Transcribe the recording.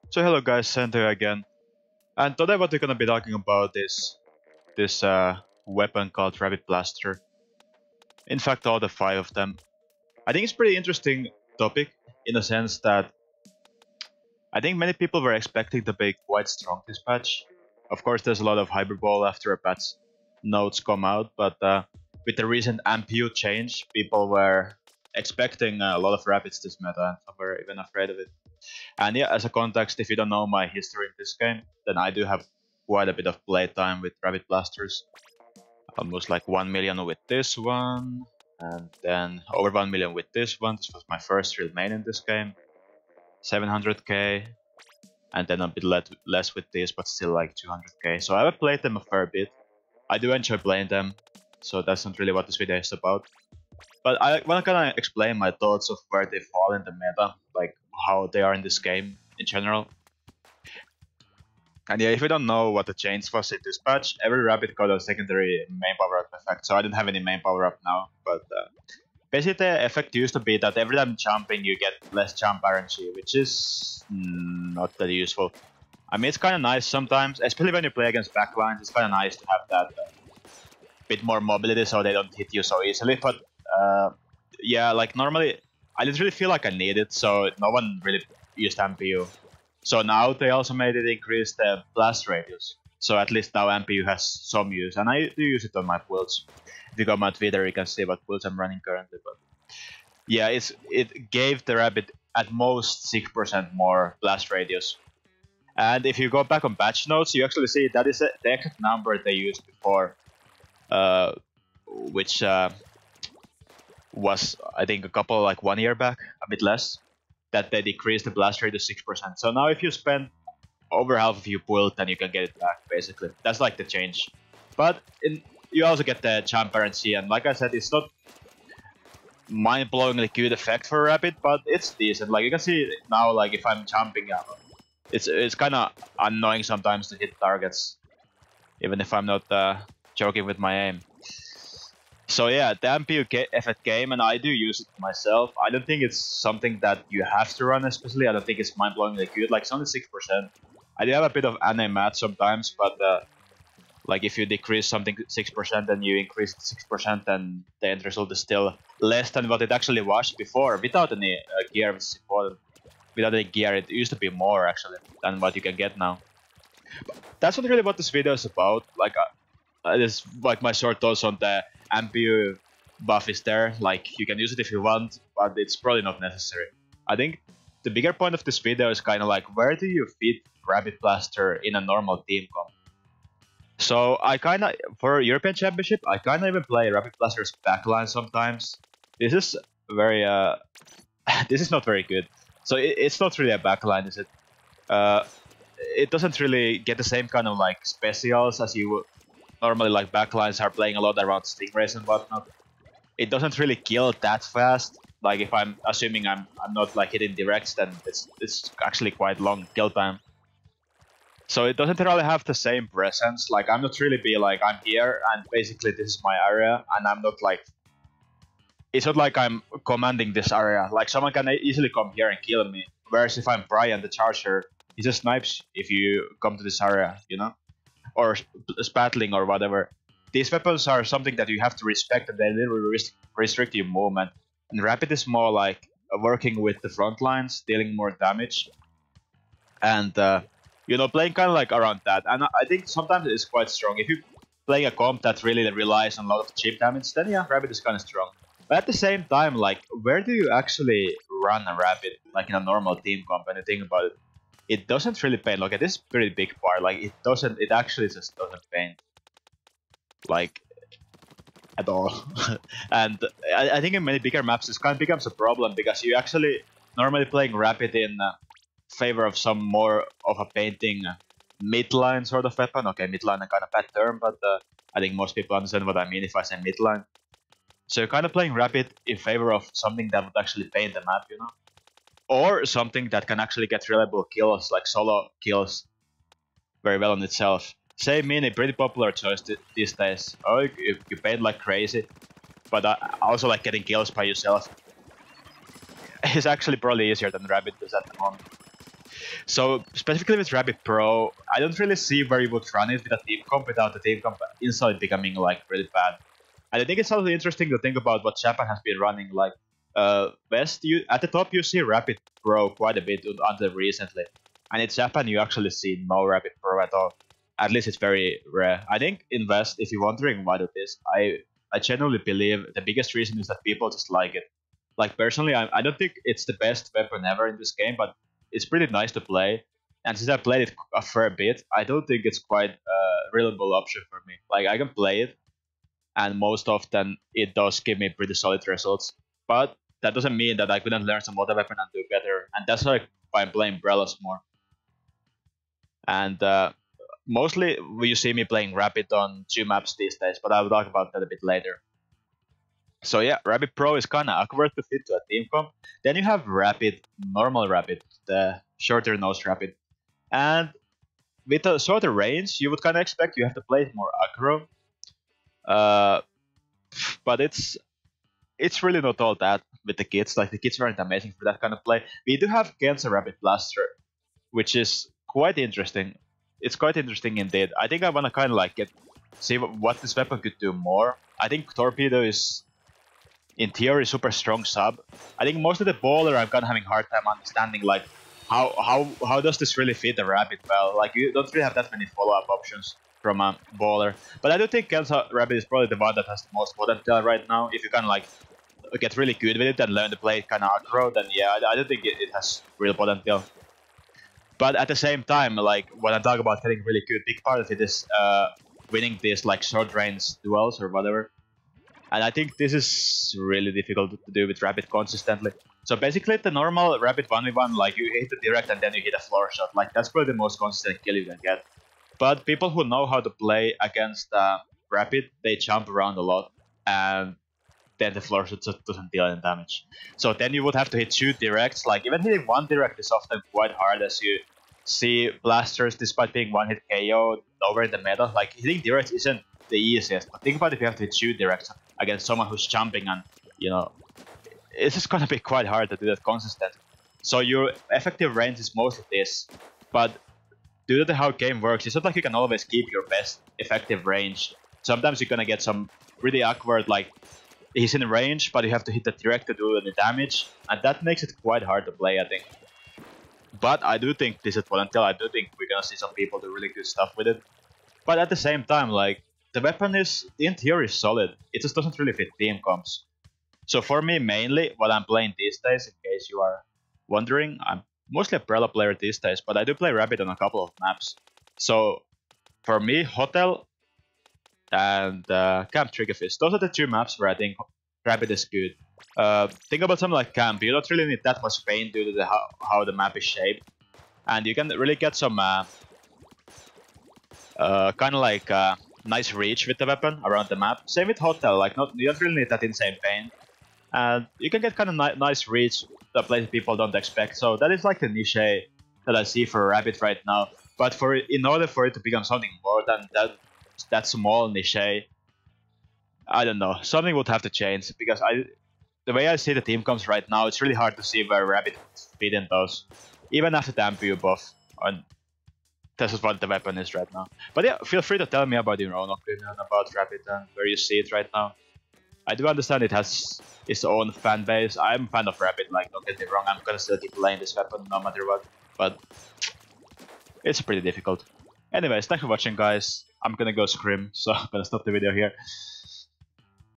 So hello guys, Sendou again. And today what we're gonna be talking about is this weapon called Rabbit Blaster. In fact, all the 5 of them. I think it's pretty interesting topic in the sense that I think many people were expecting to be quite strong this patch. Of course, there's a lot of hyperbole after a patch notes come out, but with the recent MPU change, people were expecting a lot of rabbits this meta, and some were even afraid of it. And yeah, as a context, if you don't know my history in this game, then I do have quite a bit of playtime with Rabbit Blasters. Almost like 1 million with this one, and then over 1 million with this one. This was my first real main in this game. 700k, and then a bit less with this, but still like 200k. So I have played them a fair bit. I do enjoy playing them, so that's not really what this video is about. But I want to kind of explain my thoughts of where they fall in the meta, like how they are in this game in general. And yeah, if you don't know what the change was in this patch, every rabbit got a secondary main power-up effect, so I don't have any main power-up now. But basically the effect used to be that every time jumping you get less jump RNG, which is not that useful. I mean, it's kind of nice sometimes, especially when you play against backlines, it's kind of nice to have that bit more mobility so they don't hit you so easily, but yeah, like normally I didn't really feel like I need it, so no one really used MPU. So now they also made it increase the blast radius, so at least now MPU has some use, and I do use it on my builds. If you go on my Twitter you can see what builds I'm running currently, but yeah, it gave the rabbit at most 6% more blast radius. And if you go back on patch notes, you actually see that is the exact number they used before, which was I think a couple like 1 year back, a bit less, that they decreased the blast rate to 6%. So now if you spend over half of your build, then you can get it back basically. That's like the change. But you also get the jump RNG, and like I said, it's not mind-blowingly good effect for Rapid, but it's decent. Like you can see now, like if I'm jumping, it's kind of annoying sometimes to hit targets, even if I'm not joking with my aim. So yeah, the MPU effect game, and I do use it myself. I don't think it's something that you have to run especially. I don't think it's mind-blowingly good. Like it's only 6%. I do have a bit of anime math sometimes, but like if you decrease something 6%, then you increase it 6%, then the end result is still less than what it actually was before, without any gear, which is important. Without any gear, it used to be more actually than what you can get now. But that's not really what this video is about. Like, this like my short thoughts on the MPU buff is there. Like you can use it if you want, but it's probably not necessary. I think the bigger point of this video is kind of like, where do you fit Rabbit Blaster in a normal team comp? So I kind of, for European Championship, I kind of even play Rabbit Blaster's backline sometimes. This is very, this is not very good. So it's not really a backline, is it? It doesn't really get the same kind of like specials as you would normally, like backlines are playing a lot around stingrays and whatnot. It doesn't really kill that fast. Like if I'm assuming I'm not like hitting directs, then it's actually quite long kill time. So it doesn't really have the same presence. Like I'm not really be like I'm here and basically this is my area, and I'm not like, it's not like I'm commanding this area. Like someone can easily come here and kill me. Whereas if I'm Brian the Charger, he just snipes if you come to this area, you know? Or spatling or whatever. These weapons are something that you have to respect, and they literally restrict your movement. And Rapid is more like working with the front lines, dealing more damage, and you know, playing kind of like around that. And I think sometimes it's quite strong. If you're playing a comp that really relies on a lot of chip damage, then yeah, Rapid is kind of strong. But at the same time, like, where do you actually run a Rapid, like in a normal team comp, when you think about it? It doesn't really paint. Look at this pretty big part. Like it actually just doesn't paint, like, at all. And I think in many bigger maps this kind of becomes a problem, because you actually normally playing Rapid in favor of some more of a painting midline sort of weapon. Okay, midline a kind of bad term, but I think most people understand what I mean if I say midline. So you're kind of playing Rapid in favor of something that would actually paint the map, you know? Or something that can actually get reliable kills, like solo kills, very well on itself. Same mean a pretty popular choice these days. Oh, you paint like crazy, but also like getting kills by yourself is actually probably easier than Rabbit does at the moment. So specifically with Rabbit Pro, I don't really see where you would run it with a team comp without the team comp instantly becoming like really bad. And I think it's also interesting to think about what Japan has been running. Like West, you at the top you see Rapid Pro quite a bit until recently, and in Japan you actually see no Rapid Pro at all. At least it's very rare. I think in West, if you're wondering why it is, I genuinely believe the biggest reason is that people just like it. Like personally, I don't think it's the best weapon ever in this game, but it's pretty nice to play. And since I played it a fair bit, I don't think it's quite a reliable option for me. Like I can play it, and most often it does give me pretty solid results. But that doesn't mean that I couldn't learn some other weapon and do better. And that's like why I'm playing Umbrellas more. And mostly you see me playing Rapid on 2 maps these days, but I'll talk about that a bit later. So yeah, Rapid Pro is kind of awkward to fit to a team comp. Then you have Rapid, normal Rapid, the shorter nose Rapid. And with a shorter range, you would kind of expect you have to play more aggro. But it's really not all that with the kits. Like the kits aren't amazing for that kind of play. We do have Gensa Rapid Blaster, which is quite interesting. It's quite interesting indeed. I think I want to kind of like see what this weapon could do more. I think Torpedo is, in theory, super strong sub. I think most of the baller I'm kind of having a hard time understanding like how does this really fit the Rapid well. Like you don't really have that many follow-up options from a baller. But I do think Gensa Rapid is probably the one that has the most potential right now. If you kind of like get really good with it and learn to play it kind of aggro, then yeah, I don't think it has real potential. But at the same time, like when I talk about getting really good, big part of it is winning these like short range duels or whatever. And I think this is really difficult to do with Rapid consistently. So basically the normal Rapid 1v1, like you hit the direct and then you hit a floor shot. Like that's probably the most consistent kill you can get. But people who know how to play against Rapid, they jump around a lot. And then the floor shot just doesn't deal any damage. So then you would have to hit 2 directs. Like even hitting 1 direct is often quite hard, as you see blasters, despite being 1-hit KO over in the meta. Like hitting directs isn't the easiest, but think about if you have to hit 2 directs against someone who's jumping, and you know it's just gonna be quite hard to do that consistently. So your effective range is mostly this, but due to how game works, it's not like you can always keep your best effective range. Sometimes you're gonna get some really awkward, like he's in range, but you have to hit the direct to do any damage, and that makes it quite hard to play, I think. But I do think this is potential. I do think we're gonna see some people do really good stuff with it. But at the same time, like the weapon is, in theory, solid. It just doesn't really fit team comps. So for me, mainly what I'm playing these days, in case you are wondering, I'm mostly a Umbrella player these days, but I do play Rabbit on a couple of maps. So for me, Hotel and Camp Triggerfish, those are the 2 maps where I think Rabbit is good. Think about something like Camp. You don't really need that much pain due to how the map is shaped, and you can really get some kind of like nice reach with the weapon around the map. Same with Hotel. Like you don't really need that insane pain, and you can get kind of nice reach that places people don't expect. So that is like the niche that I see for Rabbit right now. But in order for it to become something more than that small niche, I don't know. Something would have to change, because the way I see the team comps right now, it's really hard to see where Rabbit fit in those, even after the MPU buff. And this is what the weapon is right now. But yeah, feel free to tell me about your own opinion about Rabbit and where you see it right now. I do understand it has its own fan base. I'm a fan of Rabbit, like don't get me wrong, I'm gonna still keep playing this weapon no matter what. But it's pretty difficult. Anyways, thanks for watching, guys. I'm gonna go scrim, so I'm gonna stop the video here.